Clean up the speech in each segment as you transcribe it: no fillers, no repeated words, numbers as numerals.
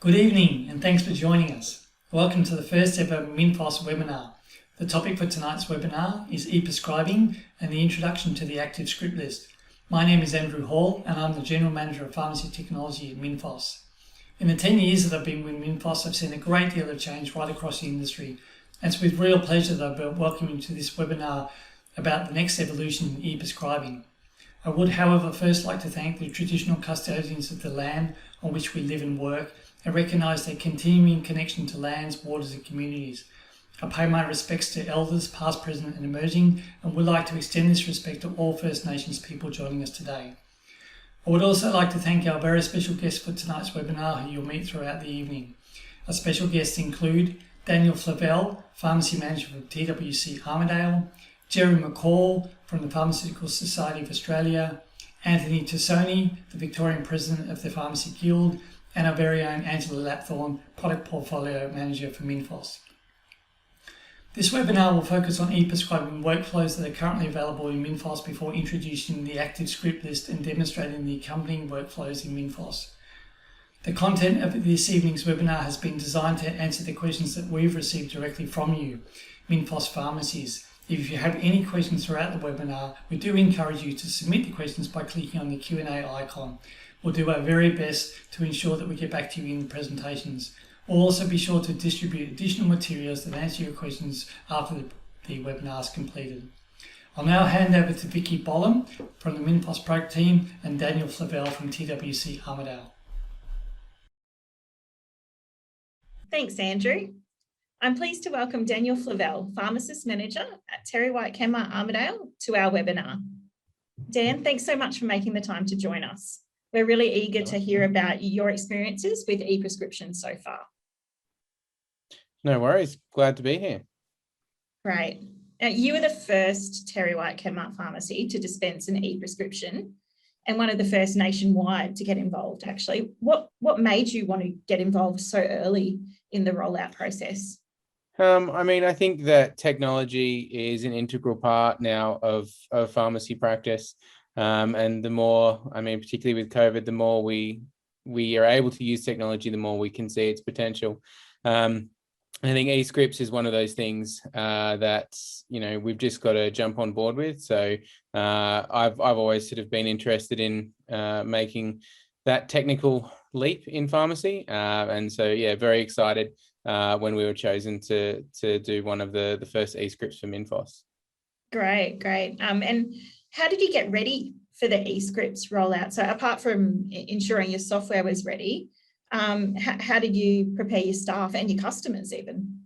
Good evening and thanks for joining us. Welcome to the first ever Minfos webinar. The topic for tonight's webinar is e-prescribing and the introduction to the active script list. My name is Andrew Hall and I'm the General Manager of Pharmacy Technology at Minfos. In the 10 years that I've been with Minfos, I've seen a great deal of change right across the industry. And it's with real pleasure that I'll be welcoming to this webinar about the next evolution in e-prescribing. I would, however, first like to thank the traditional custodians of the land on which we live and work and recognise their continuing connection to lands, waters and communities. I pay my respects to elders, past, present and emerging, and would like to extend this respect to all First Nations people joining us today. I would also like to thank our very special guests for tonight's webinar who you'll meet throughout the evening. Our special guests include Daniel Flavell, Pharmacy Manager from TWC Armidale, Jerry McCall from the Pharmaceutical Society of Australia, Anthony Tasoni, the Victorian President of the Pharmacy Guild, and our very own Angela Lapthorne, Product Portfolio Manager for Minfos. This webinar will focus on e-prescribing workflows that are currently available in Minfos before introducing the active script list and demonstrating the accompanying workflows in Minfos. The content of this evening's webinar has been designed to answer the questions that we've received directly from you, Minfos pharmacies. If you have any questions throughout the webinar, we do encourage you to submit the questions by clicking on the Q&A icon. We'll do our very best to ensure that we get back to you in the presentations. We'll also be sure to distribute additional materials that answer your questions after the webinar is completed. I'll now hand over to Vicky Bolam from the Minfos product team and Daniel Flavell from TWC Armidale. Thanks, Andrew. I'm pleased to welcome Daniel Flavell, Pharmacist Manager at Terry White Chemmart Armidale, to our webinar. Dan, thanks so much for making the time to join us. We're really eager to hear about your experiences with e-prescription so far. No worries. Glad to be here. Great. Now, you were the first Terry White Chemmart pharmacy to dispense an e-prescription and one of the first nationwide to get involved, actually. What made you want to get involved so early in the rollout process? I think that technology is an integral part now of pharmacy practice. And the more, particularly with COVID, the more we are able to use technology, the more we can see its potential. I think eScripts is one of those things that, we've just got to jump on board with. So I've always sort of been interested in making that technical leap in pharmacy. And so, yeah, very excited when we were chosen to do one of the first eScripts for Minfos. Great. And how did you get ready for the eScripts rollout? So apart from ensuring your software was ready, how did you prepare your staff and your customers even?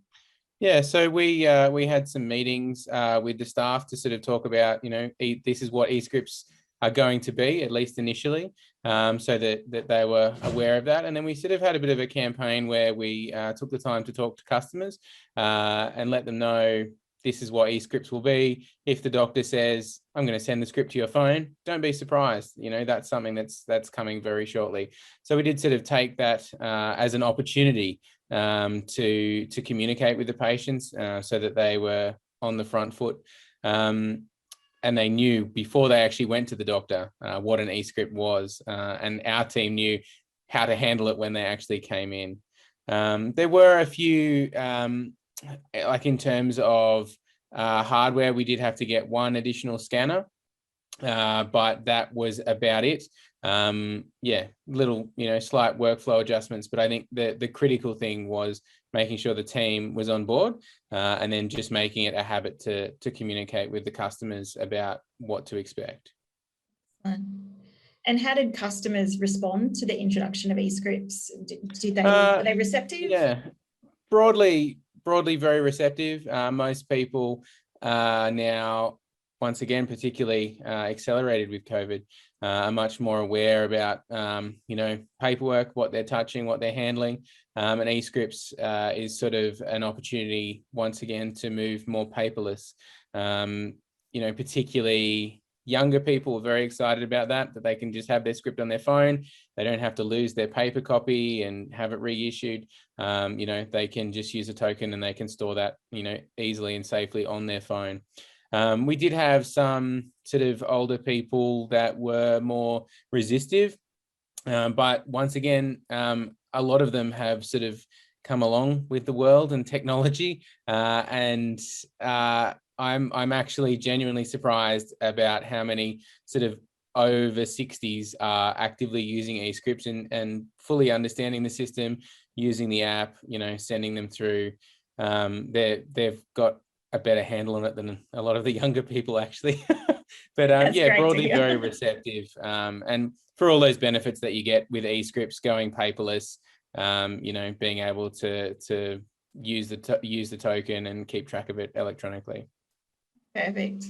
Yeah, so we had some meetings with the staff to sort of talk about, this is what eScripts are going to be, at least initially, so that they were aware of that. And then we sort of had a bit of a campaign where we took the time to talk to customers and let them know this is what eScripts will be. If the doctor says, I'm going to send the script to your phone, don't be surprised. That's something that's coming very shortly. So we did sort of take that as an opportunity to communicate with the patients so that they were on the front foot. And they knew before they actually went to the doctor what an eScript was. And our team knew how to handle it when they actually came in. There were a few, like in terms of hardware, we did have to get one additional scanner, but that was about it. Little, slight workflow adjustments, but I think the critical thing was making sure the team was on board and then just making it a habit to communicate with the customers about what to expect. And how did customers respond to the introduction of eScripts? Were they receptive? Yeah, broadly very receptive. Most people now, once again, particularly accelerated with COVID, are much more aware about, paperwork, what they're touching, what they're handling. And eScripts is sort of an opportunity, once again, to move more paperless. Particularly younger people are very excited about that they can just have their script on their phone. They don't have to lose their paper copy and have it reissued. They can just use a token and they can store that, easily and safely on their phone. We did have some sort of older people that were more resistive, but once again, a lot of them have sort of come along with the world and technology, and I'm actually genuinely surprised about how many sort of over 60s are actively using eScripts and fully understanding the system, using the app, sending them through. They've got a better handle on it than a lot of the younger people actually. But yeah, broadly very receptive. And for all those benefits that you get with eScripts, going paperless, being able to use the token and keep track of it electronically. Perfect.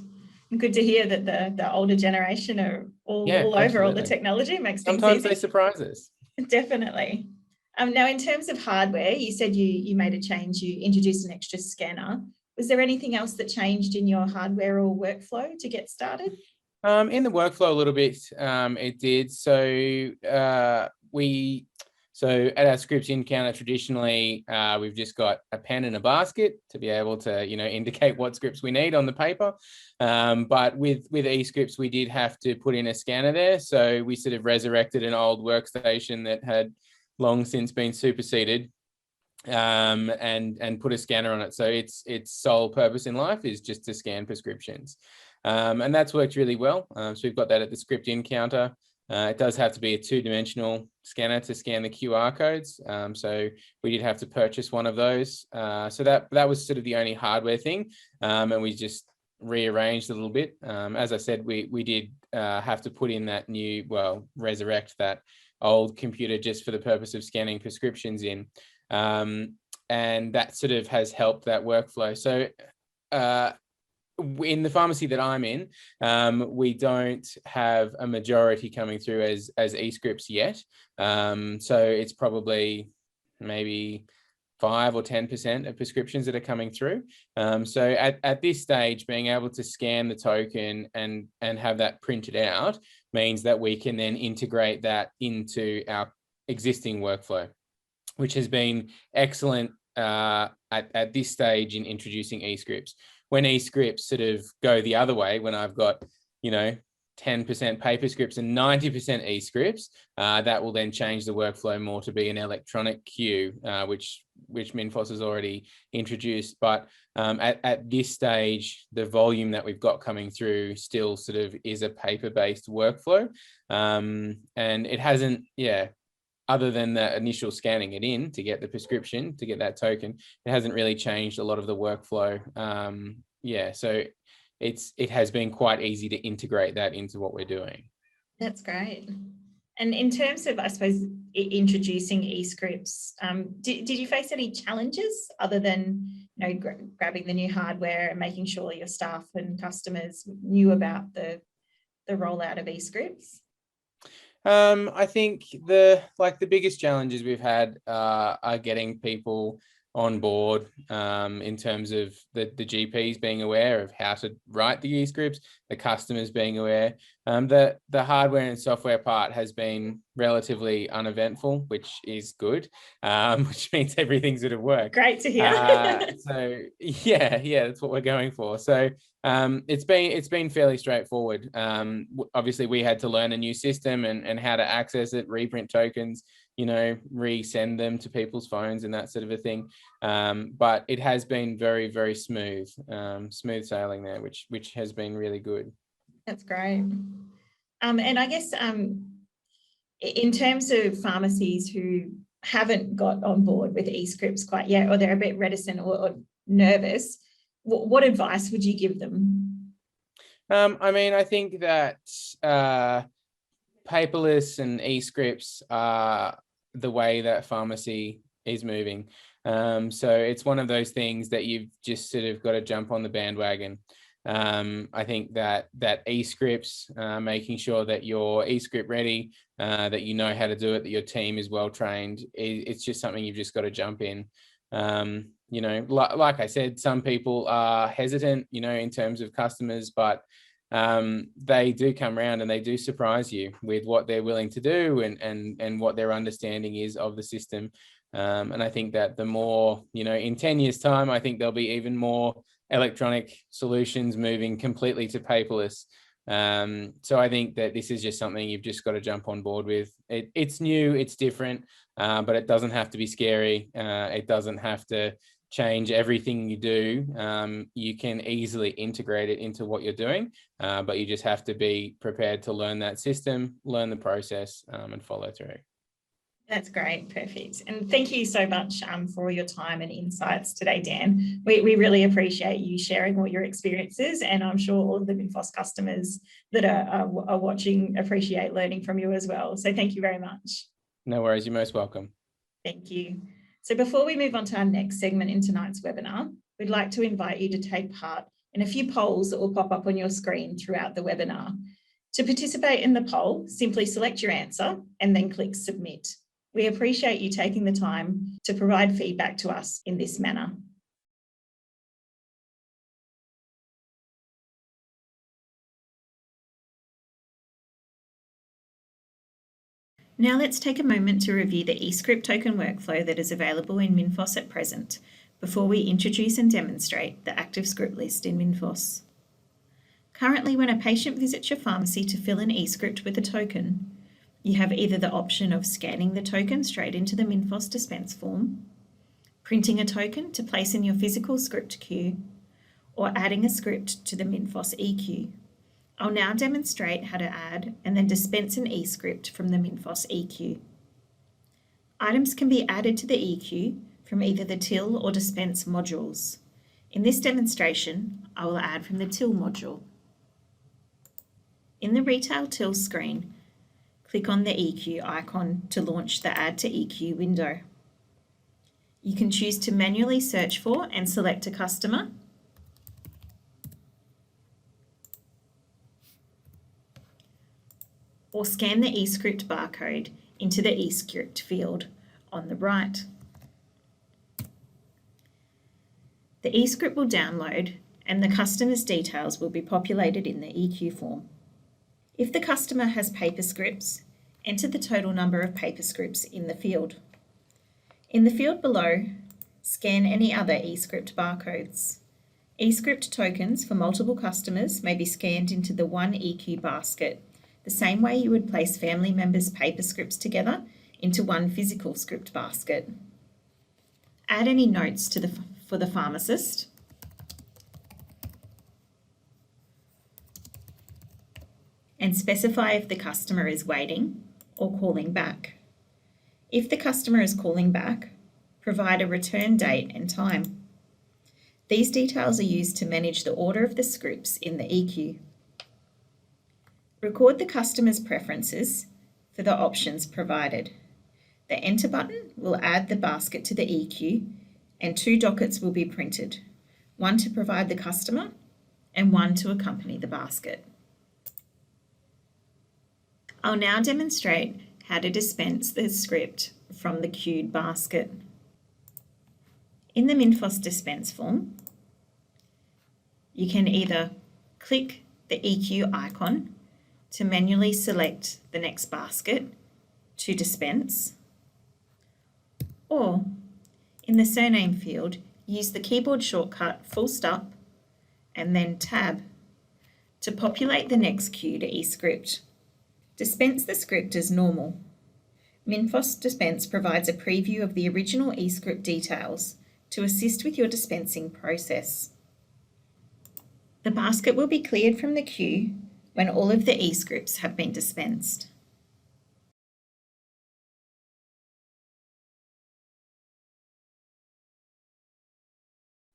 Good to hear that the older generation are all over all the technology. Makes things sometimes easy. They surprise us. Definitely. Now, in terms of hardware, you said you made a change. You introduced an extra scanner. Was there anything else that changed in your hardware or workflow to get started? In the workflow a little bit, it did. So at our scripts encounter, traditionally, we've just got a pen and a basket to be able to, indicate what scripts we need on the paper. But with eScripts, we did have to put in a scanner there. So we sort of resurrected an old workstation that had long since been superseded, and put a scanner on it. So its sole purpose in life is just to scan prescriptions. And that's worked really well. So we've got that at the script encounter. It does have to be a two-dimensional scanner to scan the QR codes. So we did have to purchase one of those. So that was sort of the only hardware thing. And we just rearranged a little bit. As I said, we did have to put in that resurrect that old computer just for the purpose of scanning prescriptions in. And that sort of has helped that workflow. So in the pharmacy that I'm in, we don't have a majority coming through as eScripts yet. So it's probably maybe 5 or 10% of prescriptions that are coming through. So at this stage, being able to scan the token and have that printed out means that we can then integrate that into our existing workflow, which has been excellent at this stage in introducing eScripts. When eScripts sort of go the other way, when I've got, 10% paper scripts and 90% eScripts, that will then change the workflow more to be an electronic queue, which Minfos has already introduced. But at this stage, the volume that we've got coming through still sort of is a paper-based workflow. And it hasn't, other than the initial scanning it in to get the prescription, to get that token, it hasn't really changed a lot of the workflow. So it has been quite easy to integrate that into what we're doing. That's great. And in terms of, I suppose, introducing eScripts, did you face any challenges other than, grabbing the new hardware and making sure your staff and customers knew about the rollout of eScripts? I think the biggest challenges we've had are getting people on board, in terms of the GPs being aware of how to write the eScripts, the customers being aware. The hardware and software part has been relatively uneventful, which is good, which means everything sort of works. Great to hear. So that's what we're going for. So it's been fairly straightforward. Obviously, we had to learn a new system and how to access it, reprint tokens, resend them to people's phones and that sort of a thing. But it has been very, very smooth sailing there, which has been really good. That's great. And I guess in terms of pharmacies who haven't got on board with eScripts quite yet, or they're a bit reticent or nervous, what advice would you give them? I think that paperless and eScripts are the way that pharmacy is moving. So it's one of those things that you've just sort of got to jump on the bandwagon. I think that eScripts, making sure that you're eScript ready, that you know how to do it, that your team is well trained, it's just something you've just got to jump in. Like I said, some people are hesitant, in terms of customers, but they do come around and they do surprise you with what they're willing to do and what their understanding is of the system. And I think that the more, in 10 years time, I think there'll be even more electronic solutions moving completely to paperless. So I think that this is just something you've just got to jump on board with. It's new, it's different, but it doesn't have to be scary. It doesn't have to change everything you do. You can easily integrate it into what you're doing, but you just have to be prepared to learn that system, learn the process, and follow through. That's great. Perfect. And thank you so much for all your time and insights today, Dan. We really appreciate you sharing all your experiences, and I'm sure all of the Minfos customers that are watching appreciate learning from you as well. So thank you very much. No worries. You're most welcome. Thank you. So before we move on to our next segment in tonight's webinar, we'd like to invite you to take part in a few polls that will pop up on your screen throughout the webinar. To participate in the poll, simply select your answer and then click Submit. We appreciate you taking the time to provide feedback to us in this manner. Now let's take a moment to review the eScript token workflow that is available in Minfos at present before we introduce and demonstrate the active script list in Minfos. Currently, when a patient visits your pharmacy to fill an eScript with a token, you have either the option of scanning the token straight into the Minfos dispense form, printing a token to place in your physical script queue, or adding a script to the Minfos eQueue. I'll now demonstrate how to add and then dispense an eScript from the Minfos eQueue. Items can be added to the eQueue from either the till or dispense modules. In this demonstration, I will add from the till module. In the Retail Till screen, click on the eQueue icon to launch the Add to eQueue window. You can choose to manually search for and select a customer, or scan the eScript barcode into the eScript field on the right. The eScript will download and the customer's details will be populated in the eQueue form. If the customer has paper scripts, enter the total number of paper scripts in the field. In the field below, scan any other eScript barcodes. eScript tokens for multiple customers may be scanned into the one eQueue basket, the same way you would place family members' paper scripts together into one physical script basket. Add any notes for the pharmacist. And specify if the customer is waiting or calling back. If the customer is calling back, provide a return date and time. These details are used to manage the order of the scripts in the eQueue. Record the customer's preferences for the options provided. The Enter button will add the basket to the eQueue and 2 dockets will be printed, one to provide the customer and one to accompany the basket. I'll now demonstrate how to dispense the script from the queued basket. In the Minfos dispense form, you can either click the eQueue icon to manually select the next basket to dispense, or in the surname field, use the keyboard shortcut ** and then Tab to populate the next queued eScript. Dispense the script as normal. Minfos Dispense provides a preview of the original eScript details to assist with your dispensing process. The basket will be cleared from the queue when all of the eScripts have been dispensed.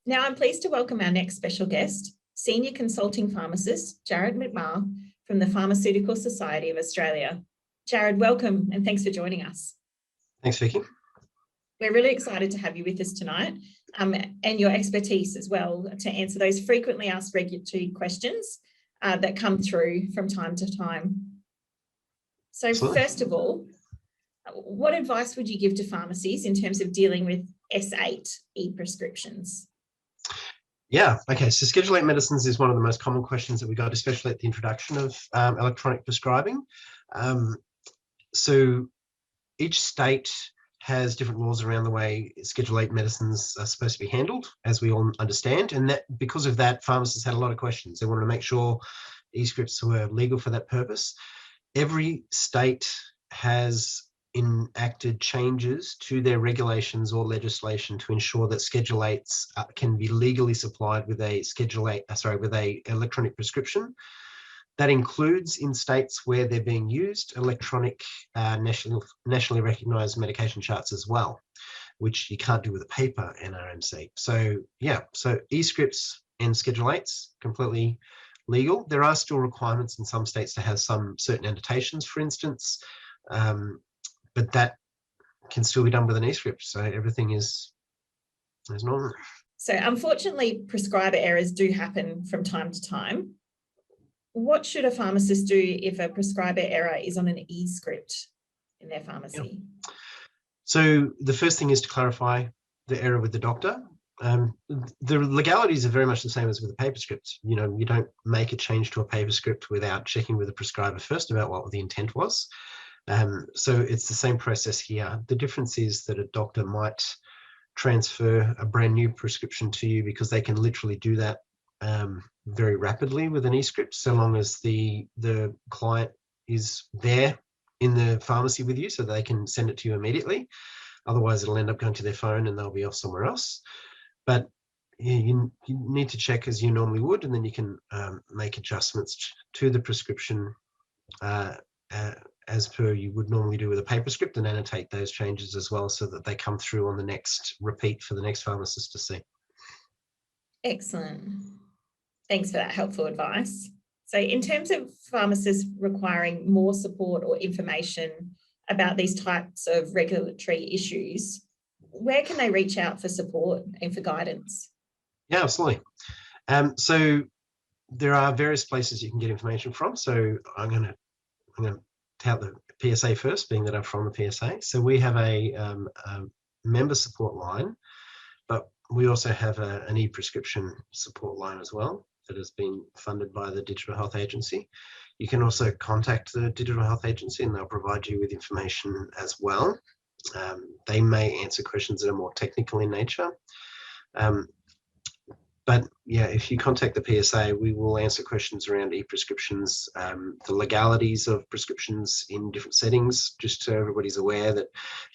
Now I'm pleased to welcome our next special guest, Senior Consulting Pharmacist Jared McMahon from the Pharmaceutical Society of Australia. Jared, welcome and thanks for joining us. Thanks, Vicky. We're really excited to have you with us tonight and your expertise as well to answer those frequently asked regulatory questions that come through from time to time. So Absolutely. First of all, what advice would you give to pharmacies in terms of dealing with S8 e-prescriptions? Yeah, okay, so Schedule 8 medicines is one of the most common questions that we got, especially at the introduction of electronic prescribing. So each state has different laws around the way Schedule 8 medicines are supposed to be handled, as we all understand, and that because of that, pharmacists had a lot of questions. They wanted to make sure eScripts were legal for that purpose. Every state has enacted changes to their regulations or legislation to ensure that Schedule 8s can be legally supplied with a with a electronic prescription. That includes in states where they're being used electronic nationally recognised medication charts as well, which you can't do with a paper NRMC. So yeah, so eScripts and Schedule 8s completely legal. There are still requirements in some states to have some certain annotations, for instance, but that can still be done with an eScript. So everything is normal. So unfortunately, prescriber errors do happen from time to time. What should a pharmacist do if a prescriber error is on an eScript in their pharmacy? Yeah. So the first thing is to clarify the error with the doctor. The legalities are very much the same as with a paper script. You know, you don't make a change to a paper script without checking with the prescriber first about what the intent was. So it's the same process here. The difference is that a doctor might transfer a brand new prescription to you because they can literally do that very rapidly with an eScript, so long as the client is there in the pharmacy with you, so they can send it to you immediately. Otherwise, it'll end up going to their phone and they'll be off somewhere else. But you need to check as you normally would, and then you can make adjustments to the prescription as per you would normally do with a paper script, and annotate those changes as well so that they come through on the next repeat for the next pharmacist to see. Excellent. Thanks for that helpful advice. So in terms of pharmacists requiring more support or information about these types of regulatory issues, where can they reach out for support and for guidance? Yeah, absolutely. So there are various places you can get information from. So I'm going to tout the PSA first, being that I'm from the PSA. So we have a member support line, but we also have an e-prescription support line as well that has been funded by the Digital Health Agency. You can also contact the Digital Health Agency and they'll provide you with information as well. They may answer questions that are more technical in nature. But yeah, if you contact the PSA, we will answer questions around e-prescriptions, the legalities of prescriptions in different settings, just so everybody's aware that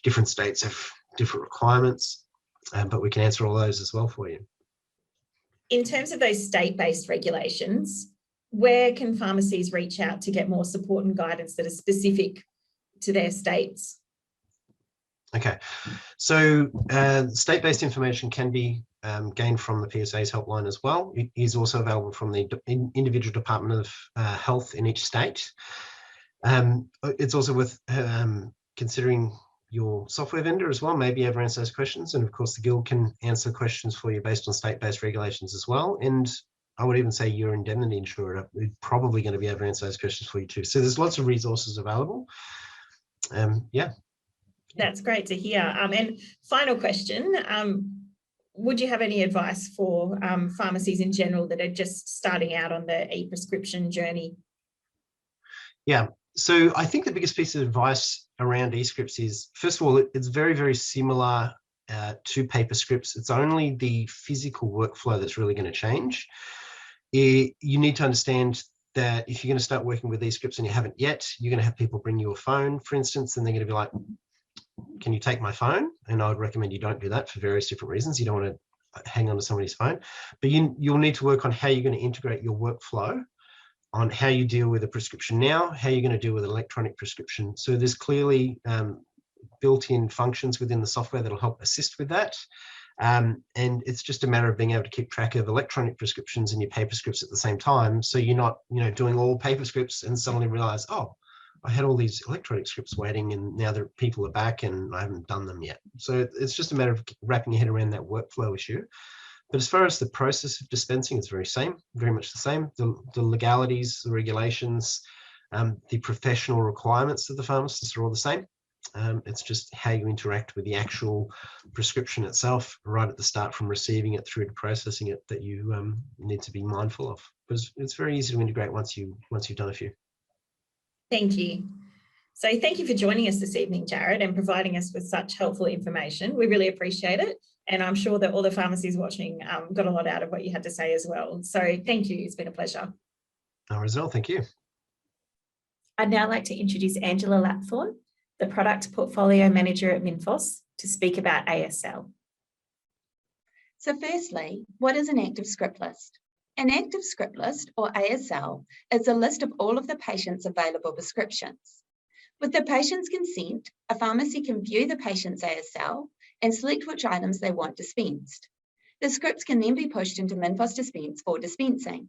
different states have different requirements, but we can answer all those as well for you. In terms of those state-based regulations, where can pharmacies reach out to get more support and guidance that are specific to their states? Okay, so state-based information can be gained from the PSA's helpline as well. It is also available from the individual Department of Health in each state. It's also worth considering your software vendor as well, maybe ever answer those questions. And of course, the Guild can answer questions for you based on state-based regulations as well. And I would even say your indemnity insurer is probably going to be able to answer those questions for you too. So there's lots of resources available. Yeah. That's great to hear. And final question, would you have any advice for pharmacies in general that are just starting out on the e-prescription journey? Yeah, so I think the biggest piece of advice around eScripts is, first of all, it's very, very similar to paper scripts. It's only the physical workflow that's really going to change. You need to understand that if you're going to start working with eScripts and you haven't yet, you're going to have people bring you a phone, for instance, and they're going to be like, can you take my phone? And I would recommend you don't do that for various different reasons. You don't want to hang on to somebody's phone, but you'll need to work on how you're going to integrate your workflow on how you deal with a prescription now, how you're going to deal with an electronic prescription. So there's clearly built-in functions within the software that'll help assist with that. And it's just a matter of being able to keep track of electronic prescriptions and your paper scripts at the same time. So you're not, doing all paper scripts and suddenly realize, oh, I had all these electronic scripts waiting and now the people are back and I haven't done them yet. So it's just a matter of wrapping your head around that workflow issue. But as far as the process of dispensing, it's very much the same. The legalities, the regulations, the professional requirements of the pharmacists are all the same. It's just how you interact with the actual prescription itself right at the start, from receiving it through to processing it, that you need to be mindful of. Because it's very easy to integrate once you've done a few. Thank you. So thank you for joining us this evening, Jared, and providing us with such helpful information. We really appreciate it. And I'm sure that all the pharmacies watching got a lot out of what you had to say as well. So thank you. It's been a pleasure. No worries at all. Thank you. I'd now like to introduce Angela Lapthorne, the Product Portfolio Manager at Minfos, to speak about ASL. So firstly, what is an active script list? An active script list, or ASL, is a list of all of the patient's available prescriptions. With the patient's consent, a pharmacy can view the patient's ASL and select which items they want dispensed. The scripts can then be pushed into Minfos Dispense for dispensing.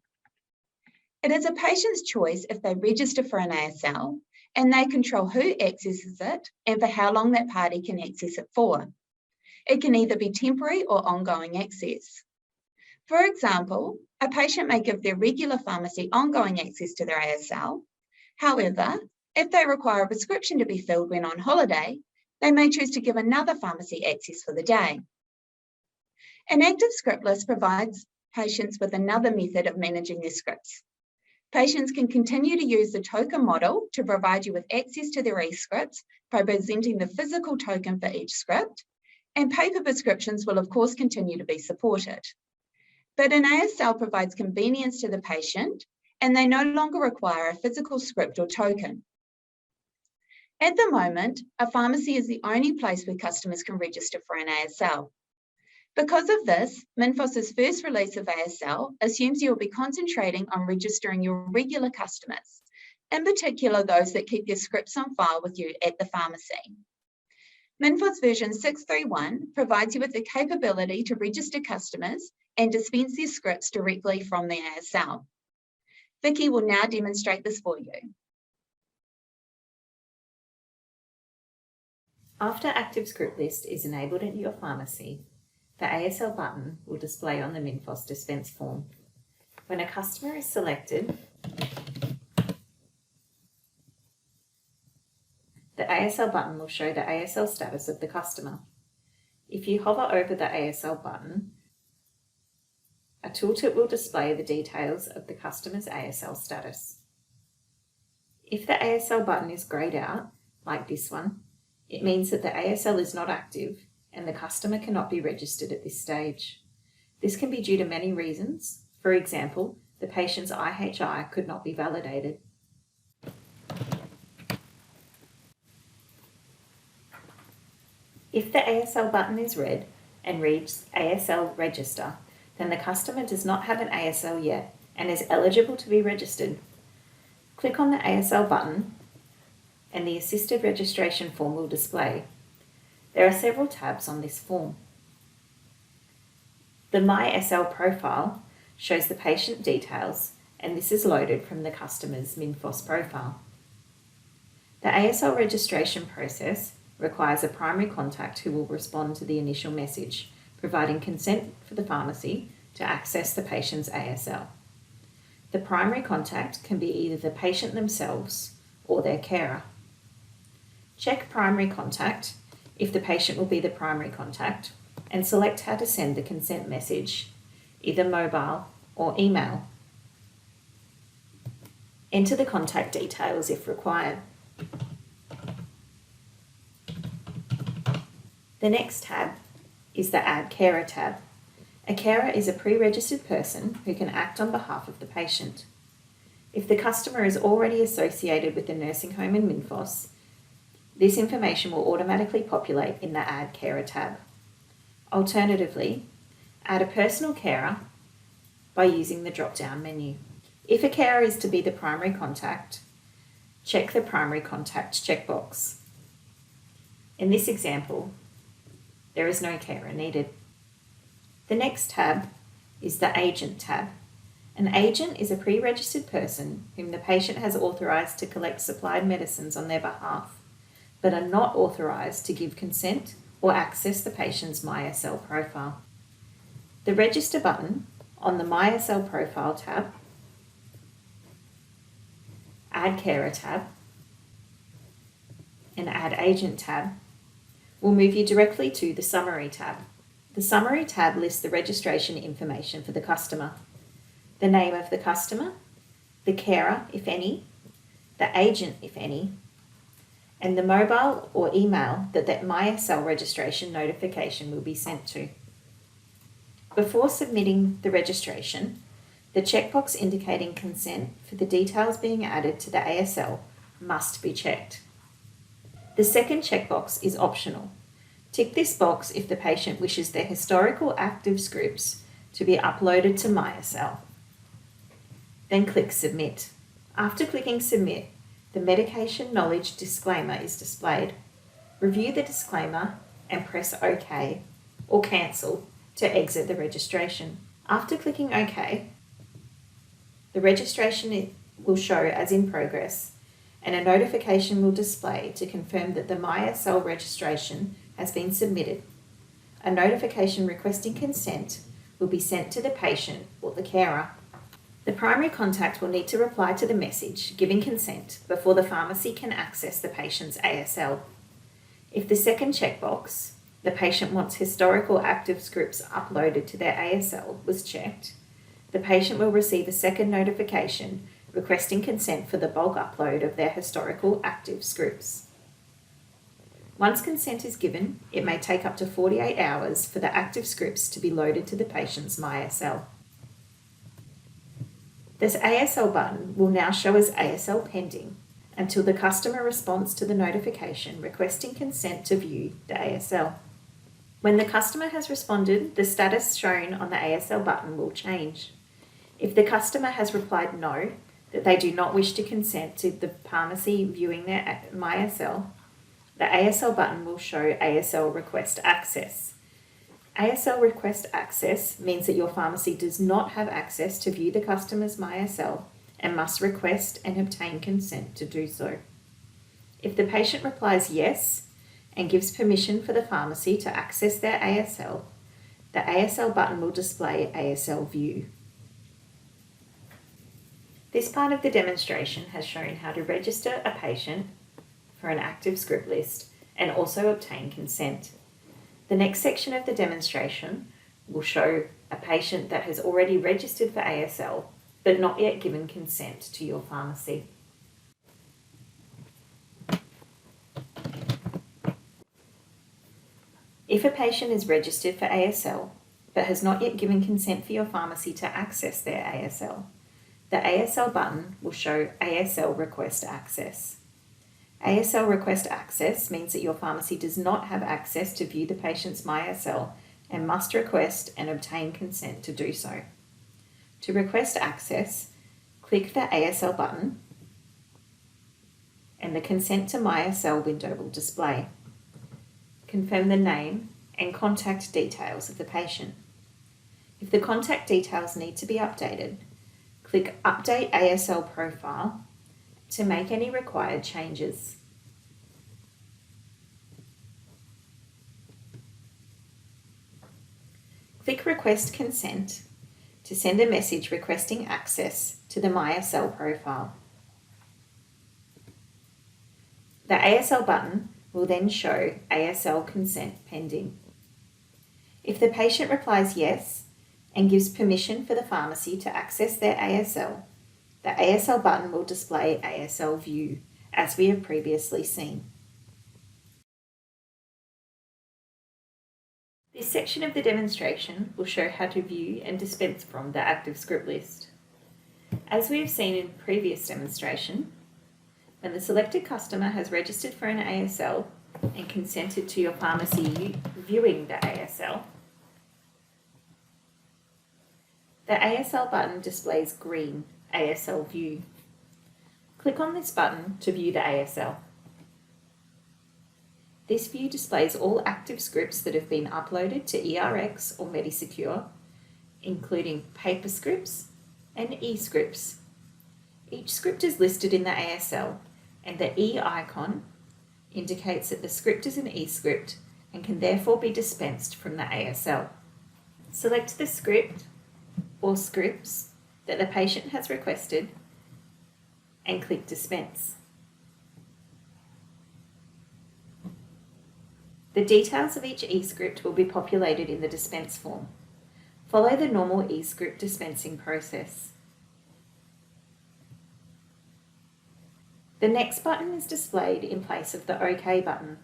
It is a patient's choice if they register for an ASL, and they control who accesses it and for how long that party can access it for. It can either be temporary or ongoing access. For example, a patient may give their regular pharmacy ongoing access to their ASL. However, if they require a prescription to be filled when on holiday, they may choose to give another pharmacy access for the day. An active script list provides patients with another method of managing their scripts. Patients can continue to use the token model to provide you with access to their eScripts by presenting the physical token for each script, and paper prescriptions will of course continue to be supported. But an ASL provides convenience to the patient, and they no longer require a physical script or token. At the moment, a pharmacy is the only place where customers can register for an ASL. Because of this, Minfos's first release of ASL assumes you will be concentrating on registering your regular customers, in particular those that keep their scripts on file with you at the pharmacy. Minfos version 631 provides you with the capability to register customers and dispense their scripts directly from the ASL. Vicky will now demonstrate this for you. After Active Script List is enabled in your pharmacy, the ASL button will display on the Minfos dispense form. When a customer is selected, the ASL button will show the ASL status of the customer. If you hover over the ASL button, a tooltip will display the details of the customer's ASL status. If the ASL button is greyed out, like this one, it means that the ASL is not active and the customer cannot be registered at this stage. This can be due to many reasons. For example, the patient's IHI could not be validated. If the ASL button is red and reads ASL Register, then the customer does not have an ASL yet and is eligible to be registered. Click on the ASL button and the assisted registration form will display. There are several tabs on this form. The My SL profile shows the patient details, and this is loaded from the customer's Minfos profile. The ASL registration process requires a primary contact who will respond to the initial message, providing consent for the pharmacy to access the patient's ASL. The primary contact can be either the patient themselves or their carer. Check primary contact if the patient will be the primary contact, and select how to send the consent message, either mobile or email. Enter the contact details if required. The next tab is the Add Carer tab. A carer is a pre-registered person who can act on behalf of the patient. If the customer is already associated with the nursing home in Minfos, this information will automatically populate in the Add Carer tab. Alternatively, add a personal carer by using the drop-down menu. If a carer is to be the primary contact, check the Primary Contact checkbox. In this example, there is no carer needed. The next tab is the Agent tab. An agent is a pre-registered person whom the patient has authorised to collect supplied medicines on their behalf, but are not authorised to give consent or access the patient's MySL profile. The Register button on the MySL profile tab, Add Carer tab, and Add Agent tab will move you directly to the Summary tab. The Summary tab lists the registration information for the customer, the name of the customer, the carer, if any, the agent, if any, and the mobile or email that MySL registration notification will be sent to. Before submitting the registration, The checkbox indicating consent for the details being added to the ASL must be checked. The second checkbox is optional. Tick this box if the patient wishes their historical active scripts to be uploaded to MyASL. Then click Submit. After clicking Submit, the medication knowledge disclaimer is displayed. Review the disclaimer and press OK or Cancel to exit the registration. After clicking OK, the registration will show as in progress and a notification will display to confirm that the MyASL registration has been submitted. A notification requesting consent will be sent to the patient or the carer. The primary contact will need to reply to the message giving consent before the pharmacy can access the patient's ASL. If the second checkbox, the patient wants historical active scripts uploaded to their ASL, was checked, the patient will receive a second notification requesting consent for the bulk upload of their historical active scripts. Once consent is given, it may take up to 48 hours for the active scripts to be loaded to the patient's MyASL. This ASL button will now show as ASL pending until the customer responds to the notification requesting consent to view the ASL. When the customer has responded, the status shown on the ASL button will change. If the customer has replied no, that they do not wish to consent to the pharmacy viewing their MyASL, the ASL button will show ASL Request Access. ASL Request Access means that your pharmacy does not have access to view the customer's MyASL and must request and obtain consent to do so. If the patient replies yes and gives permission for the pharmacy to access their ASL, the ASL button will display ASL View. This part of the demonstration has shown how to register a patient for an active script list and also obtain consent. The next section of the demonstration will show a patient that has already registered for ASL but not yet given consent to your pharmacy. If a patient is registered for ASL but has not yet given consent for your pharmacy to access their ASL, the ASL button will show ASL Request Access. ASL Request Access means that your pharmacy does not have access to view the patient's MyASL and must request and obtain consent to do so. To request access, click the ASL button and the Consent to MyASL window will display. Confirm the name and contact details of the patient. If the contact details need to be updated, click Update ASL Profile to make any required changes. Click Request Consent to send a message requesting access to the MyASL profile. The ASL button will then show ASL Consent Pending. If the patient replies yes and gives permission for the pharmacy to access their ASL, the ASL button will display ASL View, as we have previously seen. This section of the demonstration will show how to view and dispense from the active script list. As we have seen in previous demonstration, when the selected customer has registered for an ASL and consented to your pharmacy viewing the ASL, the ASL button displays green ASL View. Click on this button to view the ASL. This view displays all active scripts that have been uploaded to ERX or MediSecure, including paper scripts and eScripts. Each script is listed in the ASL, and the E icon indicates that the script is an eScript and can therefore be dispensed from the ASL. Select the script or scripts that the patient has requested and click Dispense. The details of each eScript will be populated in the dispense form. Follow the normal eScript dispensing process. The next button is displayed in place of the OK button.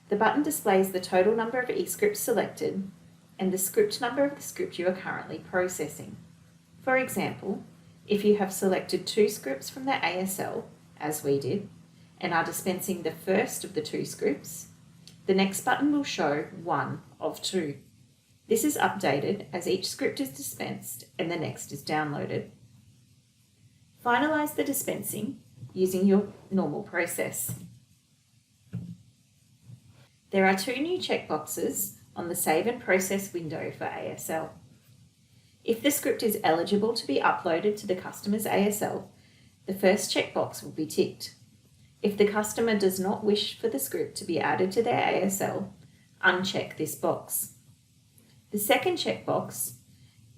The button displays the total number of eScripts selected and the script number of the script you are currently processing. For example, if you have selected 2 scripts from the ASL, as we did, and are dispensing the first of the 2 scripts, the next button will show 1 of 2. This is updated as each script is dispensed and the next is downloaded. Finalise the dispensing using your normal process. There are 2 new checkboxes on the Save and Process window for ASL. If the script is eligible to be uploaded to the customer's ASL, the first checkbox will be ticked. If the customer does not wish for the script to be added to their ASL, uncheck this box. The second checkbox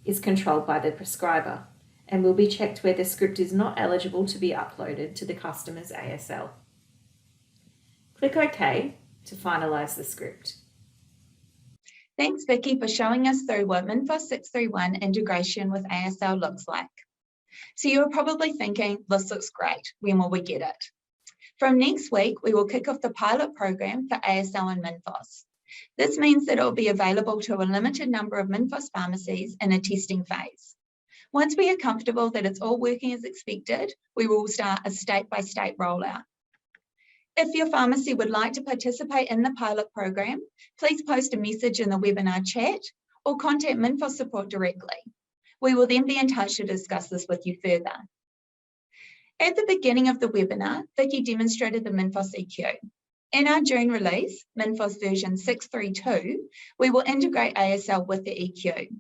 is controlled by the prescriber and will be checked where the script is not eligible to be uploaded to the customer's ASL. Click OK to finalise the script. Thanks, Vicky, for showing us through what Minfos 631 integration with ASL looks like. So you're probably thinking, this looks great. When will we get it? From next week, we will kick off the pilot program for ASL and Minfos. This means that it will be available to a limited number of Minfos pharmacies in a testing phase. Once we are comfortable that it's all working as expected, we will start a state-by-state rollout. If your pharmacy would like to participate in the pilot program, please post a message in the webinar chat or contact Minfos support directly. We will then be in touch to discuss this with you further. At the beginning of the webinar, Vicky demonstrated the Minfos EQ. In our June release, Minfos version 632, we will integrate ASL with the EQ.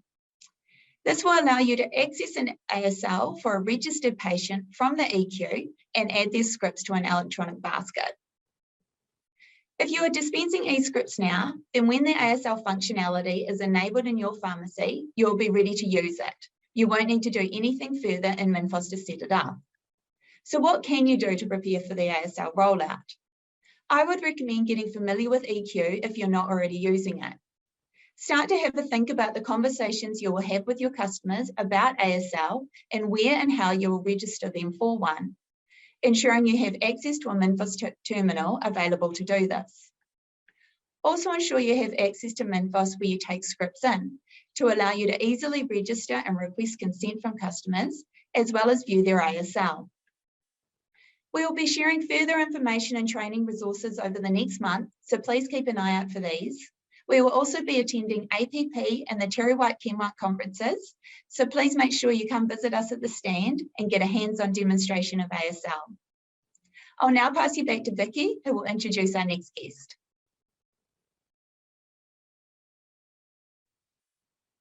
This will allow you to access an ASL for a registered patient from the EQ and add their scripts to an electronic basket. If you are dispensing eScripts now, then when the ASL functionality is enabled in your pharmacy, you'll be ready to use it. You won't need to do anything further in Minfos to set it up. So what can you do to prepare for the ASL rollout? I would recommend getting familiar with EQ if you're not already using it. Start to have a think about the conversations you will have with your customers about ASL and where and how you will register them for one, ensuring you have access to a Minfos terminal available to do this. Also ensure you have access to Minfos where you take scripts in to allow you to easily register and request consent from customers, as well as view their ASL. We will be sharing further information and training resources over the next month, so please keep an eye out for these. We will also be attending APP and the TerryWhite Chemart conferences, so please make sure you come visit us at the stand and get a hands-on demonstration of ASL. I'll now pass you back to Vicky, who will introduce our next guest.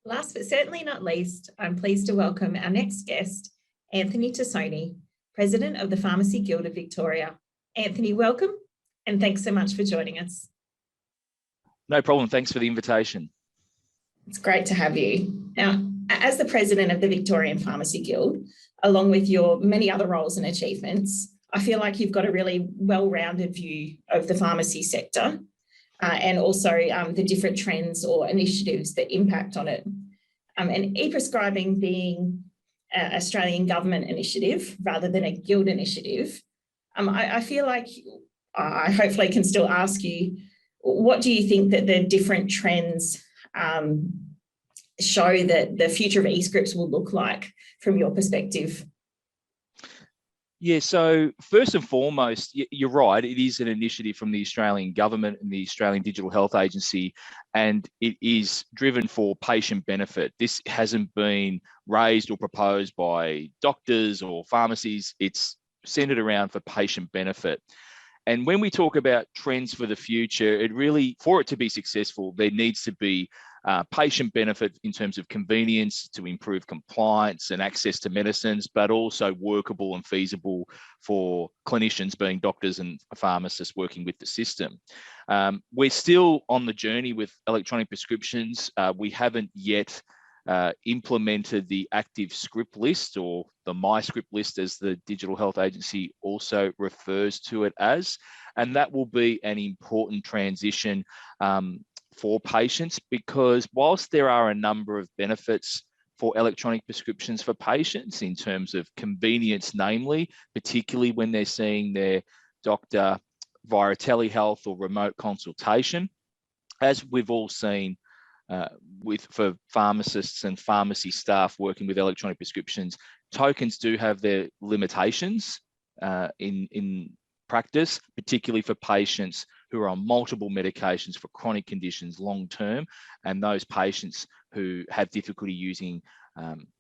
Last but certainly not least, I'm pleased to welcome our next guest, Anthony Tasoni, President of the Pharmacy Guild of Victoria. Anthony, welcome, and thanks so much for joining us. No problem. Thanks for the invitation. It's great to have you. Now, as the President of the Victorian Pharmacy Guild, along with your many other roles and achievements, I feel like you've got a really well-rounded view of the pharmacy sector and also the different trends or initiatives that impact on it. And e-prescribing being an Australian government initiative rather than a guild initiative, I feel like I hopefully can still ask you, what do you think that the different trends show that the future of eScripts will look like from your perspective? Yeah, so first and foremost, you're right. It is an initiative from the Australian government and the Australian Digital Health Agency, and it is driven for patient benefit. This hasn't been raised or proposed by doctors or pharmacies. It's centered around for patient benefit. And when we talk about trends for the future, it really, for it to be successful, there needs to be patient benefit in terms of convenience to improve compliance and access to medicines, but also workable and feasible for clinicians, being doctors and pharmacists working with the system. We're still on the journey with electronic prescriptions. We haven't yet implemented the active script list, or the My Script list as the Digital Health Agency also refers to it as, and that will be an important transition for patients, because whilst there are a number of benefits for electronic prescriptions for patients in terms of convenience, namely, particularly when they're seeing their doctor via telehealth or remote consultation, as we've all seen for pharmacists and pharmacy staff working with electronic prescriptions, tokens do have their limitations in practice, particularly for patients who are on multiple medications for chronic conditions long term, and those patients who have difficulty using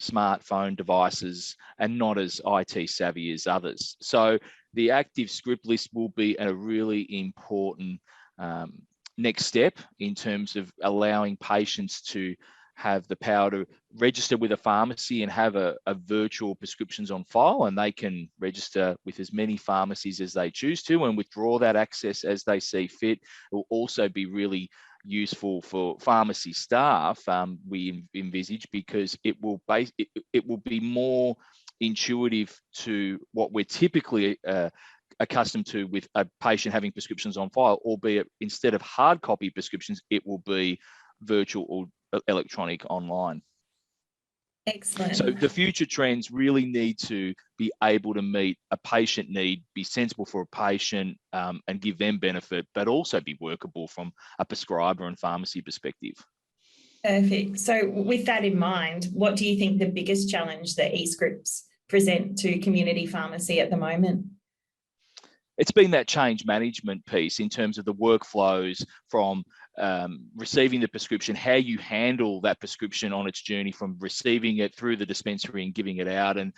smartphone devices and not as IT savvy as others. So the active script list will be a really important next step in terms of allowing patients to have the power to register with a pharmacy and have a virtual prescriptions on file, and they can register with as many pharmacies as they choose to and withdraw that access as they see fit. It will also be really useful for pharmacy staff, we envisage, because it will be more intuitive to what we're typically accustomed to with a patient having prescriptions on file, albeit instead of hard copy prescriptions, it will be virtual or electronic online. Excellent. So the future trends really need to be able to meet a patient need, be sensible for a patient, and give them benefit, but also be workable from a prescriber and pharmacy perspective. Perfect. So with that in mind, what do you think the biggest challenge that eScripts present to community pharmacy at the moment? It's been that change management piece in terms of the workflows from receiving the prescription, how you handle that prescription on its journey from receiving it through the dispensary and giving it out, and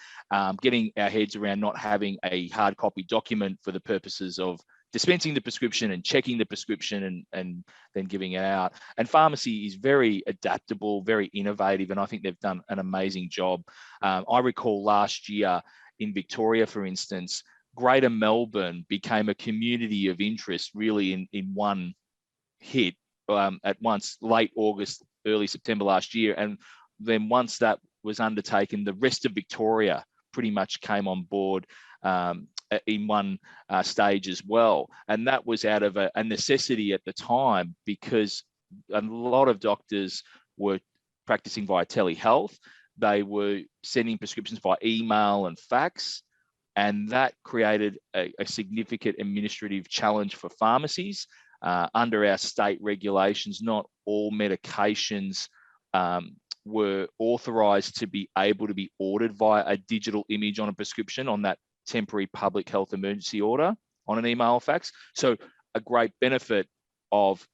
getting our heads around not having a hard copy document for the purposes of dispensing the prescription and checking the prescription and then giving it out. And pharmacy is very adaptable, very innovative, and I think they've done an amazing job. I recall last year in Victoria, for instance, Greater Melbourne became a community of interest really in one hit at once, late August, early September last year. And then once that was undertaken, the rest of Victoria pretty much came on board in one stage as well. And that was out of a necessity at the time, because a lot of doctors were practicing via telehealth. They were sending prescriptions by email and fax. And that created a significant administrative challenge for pharmacies. Under our state regulations, not all medications were authorised to be able to be ordered via a digital image on a prescription on that temporary public health emergency order on an email or fax. So a great benefit of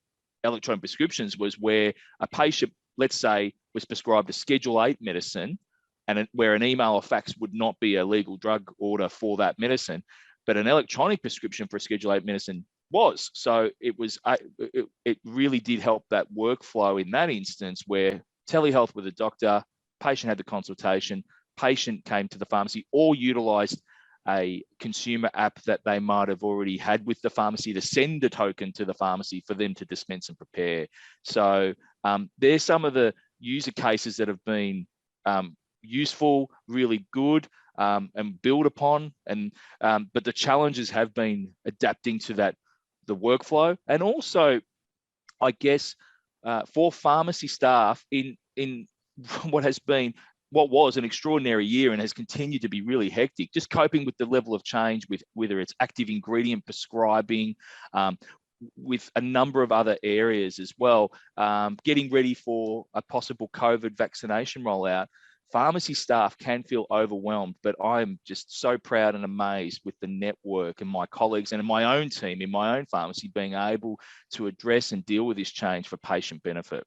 electronic prescriptions was where a patient, let's say, was prescribed a Schedule 8 medicine, and where an email or fax would not be a legal drug order for that medicine, but an electronic prescription for a Schedule 8 medicine was. So it really did help that workflow in that instance, where telehealth with a doctor, patient had the consultation, patient came to the pharmacy, or utilised a consumer app that they might have already had with the pharmacy to send a token to the pharmacy for them to dispense and prepare. So there's some of the user cases that have been useful, really good, and build upon. And but the challenges have been adapting to the workflow, and also, I guess, for pharmacy staff in what was an extraordinary year and has continued to be really hectic, just coping with the level of change with whether it's active ingredient prescribing, with a number of other areas as well, getting ready for a possible COVID vaccination rollout. Pharmacy staff can feel overwhelmed, but I'm just so proud and amazed with the network and my colleagues and in my own team, in my own pharmacy, being able to address and deal with this change for patient benefit.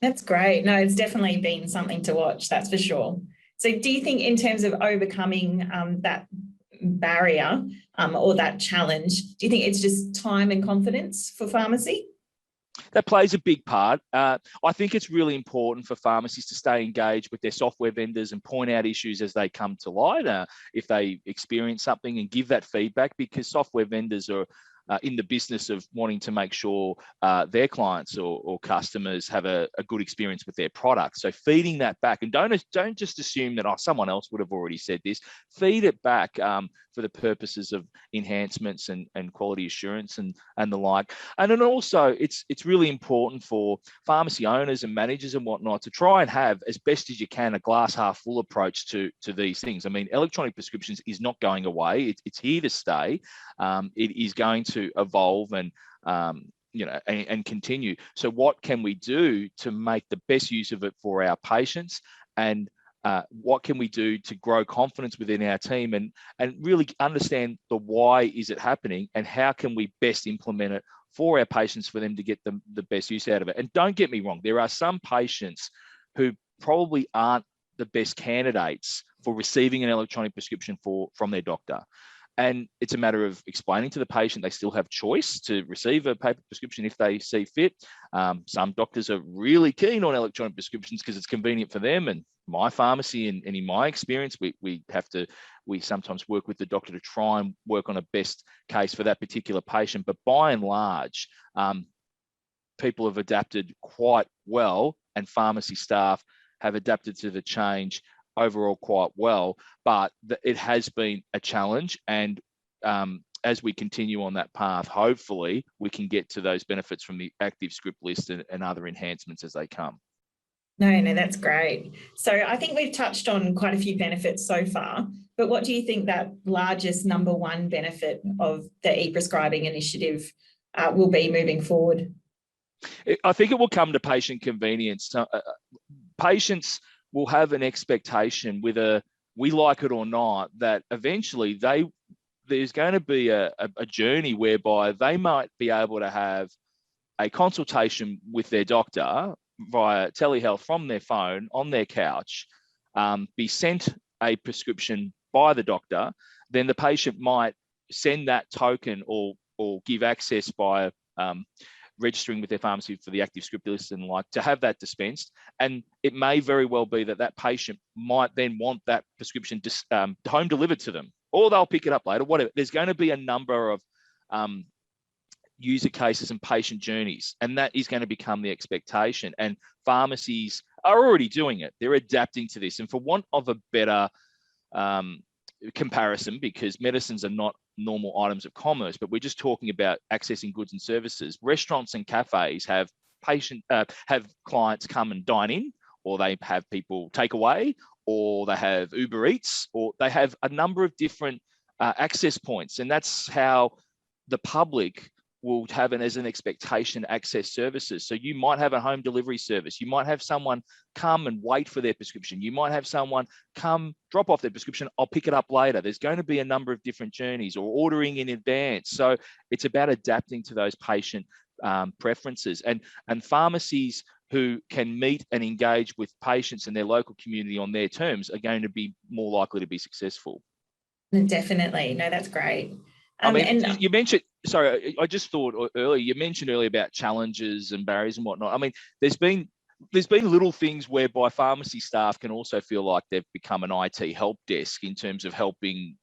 That's great. No, it's definitely been something to watch, that's for sure. So do you think in terms of overcoming that barrier or that challenge, do you think it's just time and confidence for pharmacy? That plays a big part. I think it's really important for pharmacies to stay engaged with their software vendors and point out issues as they come to light, if they experience something, and give that feedback, because software vendors are in the business of wanting to make sure their clients or customers have a good experience with their product. So feeding that back, and don't just assume that someone else would have already said this. Feed it back for the purposes of enhancements and quality assurance and the like. And then also, it's really important for pharmacy owners and managers and whatnot to try and have, as best as you can, a glass half full approach to these things. I mean, electronic prescriptions is not going away. It's here to stay. It is going to evolve and and continue. So what can we do to make the best use of it for our patients, and what can we do to grow confidence within our team, and really understand the why is it happening, and how can we best implement it for our patients for them to get the best use out of it. And don't get me wrong, there are some patients who probably aren't the best candidates for receiving an electronic prescription from their doctor. And it's a matter of explaining to the patient they still have choice to receive a paper prescription if they see fit. Some doctors are really keen on electronic prescriptions because it's convenient for them. And my pharmacy, and in my experience, we sometimes work with the doctor to try and work on a best case for that particular patient. But by and large, people have adapted quite well, and pharmacy staff have adapted to the change overall quite well, but it has been a challenge. And as we continue on that path, hopefully we can get to those benefits from the active script list and other enhancements as they come. No, that's great. So I think we've touched on quite a few benefits so far, but what do you think that largest number one benefit of the e-prescribing initiative will be moving forward? I think it will come to patient convenience. Patients will have an expectation, whether we like it or not, that eventually there's going to be a journey whereby they might be able to have a consultation with their doctor via telehealth from their phone on their couch, be sent a prescription by the doctor, then the patient might send that token or give access by registering with their pharmacy for the active script list and to have that dispensed. And it may very well be that patient might then want that prescription home delivered to them, or they'll pick it up later, whatever. There's going to be a number of user cases and patient journeys, and that is going to become the expectation. And pharmacies are already doing it. They're adapting to this. And for want of a better comparison, because medicines are not normal items of commerce, but we're just talking about accessing goods and services. Restaurants and cafes have clients come and dine in, or they have people take away, or they have Uber Eats, or they have a number of different access points. And that's how the public will have as an expectation access services. So you might have a home delivery service. You might have someone come and wait for their prescription. You might have someone come drop off their prescription. I'll pick it up later. There's going to be a number of different journeys, or ordering in advance. So it's about adapting to those patient preferences, and pharmacies who can meet and engage with patients and their local community on their terms are going to be more likely to be successful. Definitely. No, that's great. You mentioned, sorry, I just thought earlier, you mentioned earlier about challenges and barriers and whatnot. I mean, there's been little things whereby pharmacy staff can also feel like they've become an IT help desk in terms of helping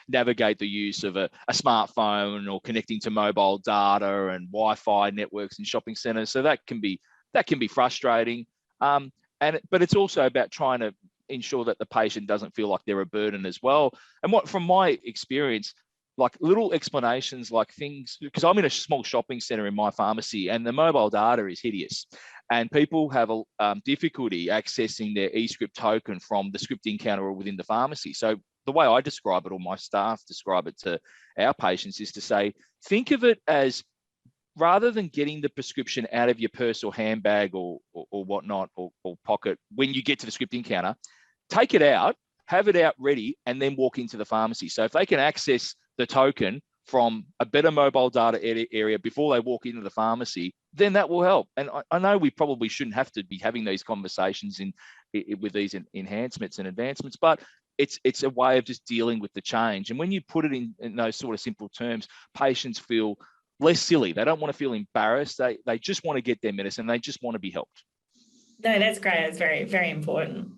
navigate the use of a smartphone, or connecting to mobile data and Wi-Fi networks in shopping centres. So that can be frustrating. But it's also about trying to ensure that the patient doesn't feel like they're a burden as well. And from my experience, like little explanations, like things, because I'm in a small shopping centre in my pharmacy, and the mobile data is hideous, and people have a difficulty accessing their eScript token from the scripting counter or within the pharmacy. So the way I describe it, or my staff describe it to our patients, is to say, think of it as, rather than getting the prescription out of your purse or handbag or whatnot, or pocket when you get to the scripting counter, take it out, have it out ready, and then walk into the pharmacy. So if they can access the token from a better mobile data area before they walk into the pharmacy, then that will help. And I know we probably shouldn't have to be having these conversations with these enhancements and advancements, but it's a way of just dealing with the change. And when you put it in those sort of simple terms, patients feel less silly. They don't want to feel embarrassed. They just want to get their medicine. They just want to be helped. No, that's great. That's very, very important.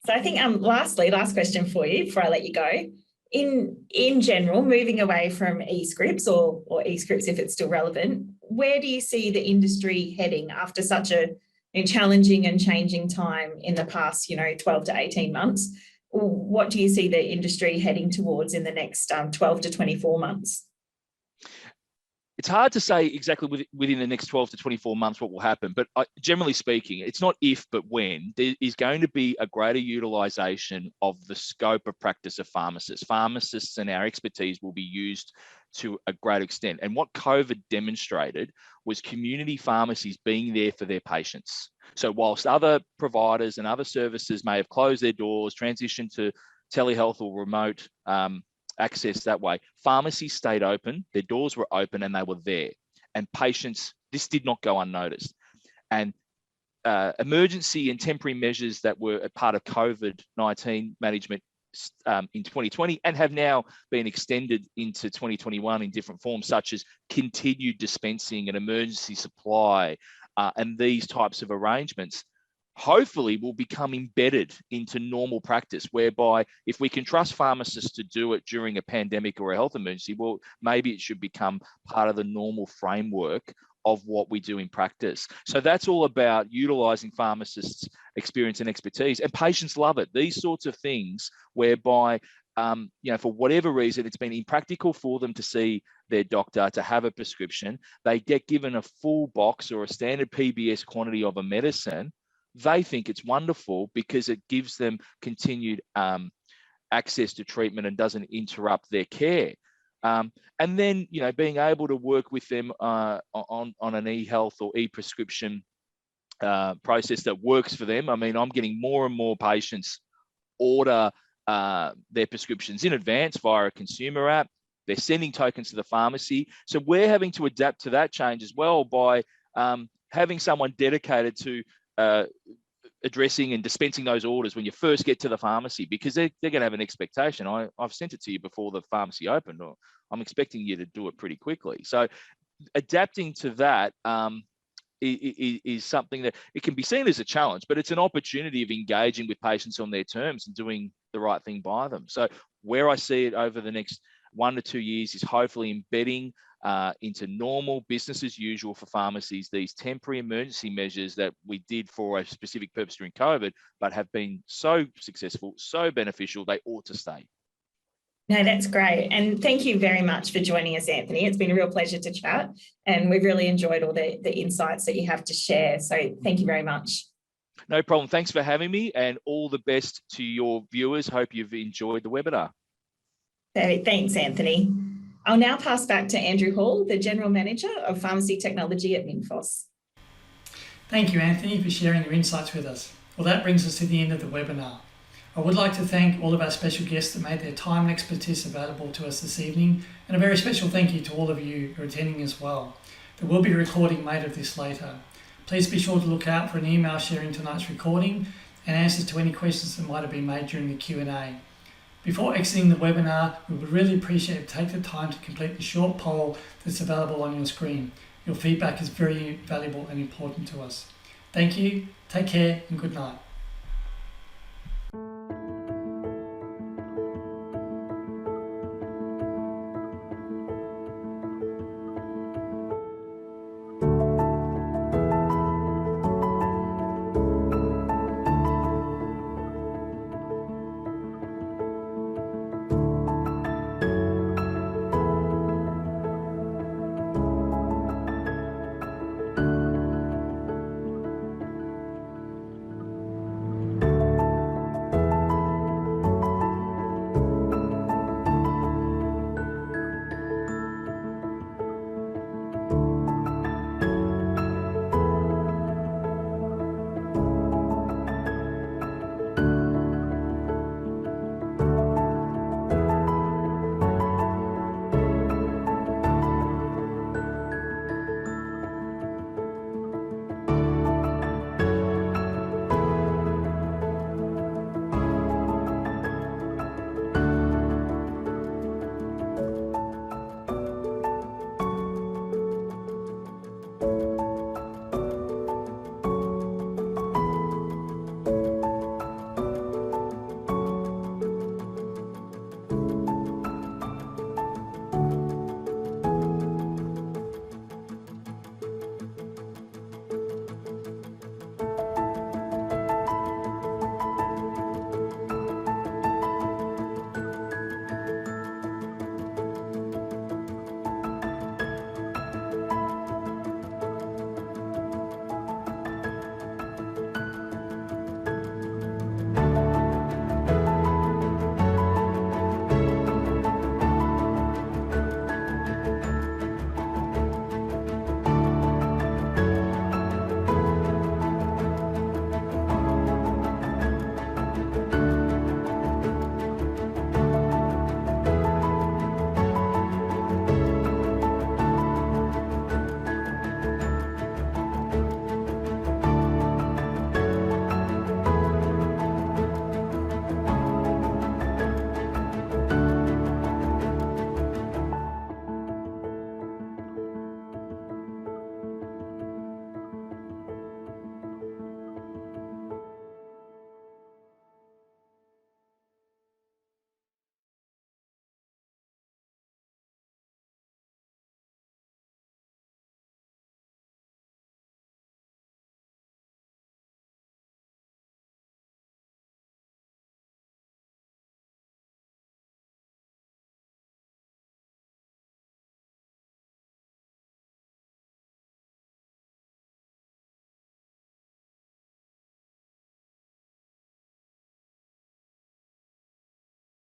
So I think last question for you before I let you go. In general, moving away from eScripts or eScripts if it's still relevant, where do you see the industry heading after such a challenging and changing time in the past 12 to 18 months? What do you see the industry heading towards in the next 12 to 24 months? it's hard to say exactly within the next 12 to 24 months what will happen, but generally speaking, it's not if, but when. There is going to be a greater utilisation of the scope of practice of pharmacists. Pharmacists and our expertise will be used to a great extent. And what COVID demonstrated was community pharmacies being there for their patients. So whilst other providers and other services may have closed their doors, transitioned to telehealth or remote access that way, pharmacies stayed open, their doors were open and they were there. And patients, this did not go unnoticed. And emergency and temporary measures that were a part of COVID-19 management in 2020 and have now been extended into 2021 in different forms, such as continued dispensing and emergency supply and these types of arrangements, hopefully will become embedded into normal practice, whereby if we can trust pharmacists to do it during a pandemic or a health emergency, well, maybe it should become part of the normal framework of what we do in practice. So that's all about utilising pharmacists' experience and expertise, and patients love it. These sorts of things whereby, for whatever reason, it's been impractical for them to see their doctor, to have a prescription. They get given a full box or a standard PBS quantity of a medicine. They think it's wonderful because it gives them continued access to treatment and doesn't interrupt their care. And then, being able to work with them on an e-health or e-prescription process that works for them. I mean, I'm getting more and more patients order their prescriptions in advance via a consumer app. They're sending tokens to the pharmacy. So we're having to adapt to that change as well by having someone dedicated to addressing and dispensing those orders when you first get to the pharmacy, because they're going to have an expectation. I've sent it to you before the pharmacy opened, or I'm expecting you to do it pretty quickly. So adapting to that is something that it can be seen as a challenge, but it's an opportunity of engaging with patients on their terms and doing the right thing by them. So where I see it over the next 1 to 2 years is hopefully embedding into normal business as usual for pharmacies, these temporary emergency measures that we did for a specific purpose during COVID, but have been so successful, so beneficial, they ought to stay. No, that's great. And thank you very much for joining us, Anthony. It's been a real pleasure to chat, and we've really enjoyed all the insights that you have to share. So thank you very much. No problem. Thanks for having me, and all the best to your viewers. Hope you've enjoyed the webinar. Thanks, Anthony. I'll now pass back to Andrew Hall, the General Manager of Pharmacy Technology at Minfos. Thank you, Anthony, for sharing your insights with us. Well, that brings us to the end of the webinar. I would like to thank all of our special guests that made their time and expertise available to us this evening, and a very special thank you to all of you who are attending as well. There will be a recording made of this later. Please be sure to look out for an email sharing tonight's recording and answers to any questions that might have been made during the Q&A. Before exiting the webinar, we would really appreciate if you take the time to complete the short poll that's available on your screen. Your feedback is very valuable and important to us. Thank you, take care, and good night.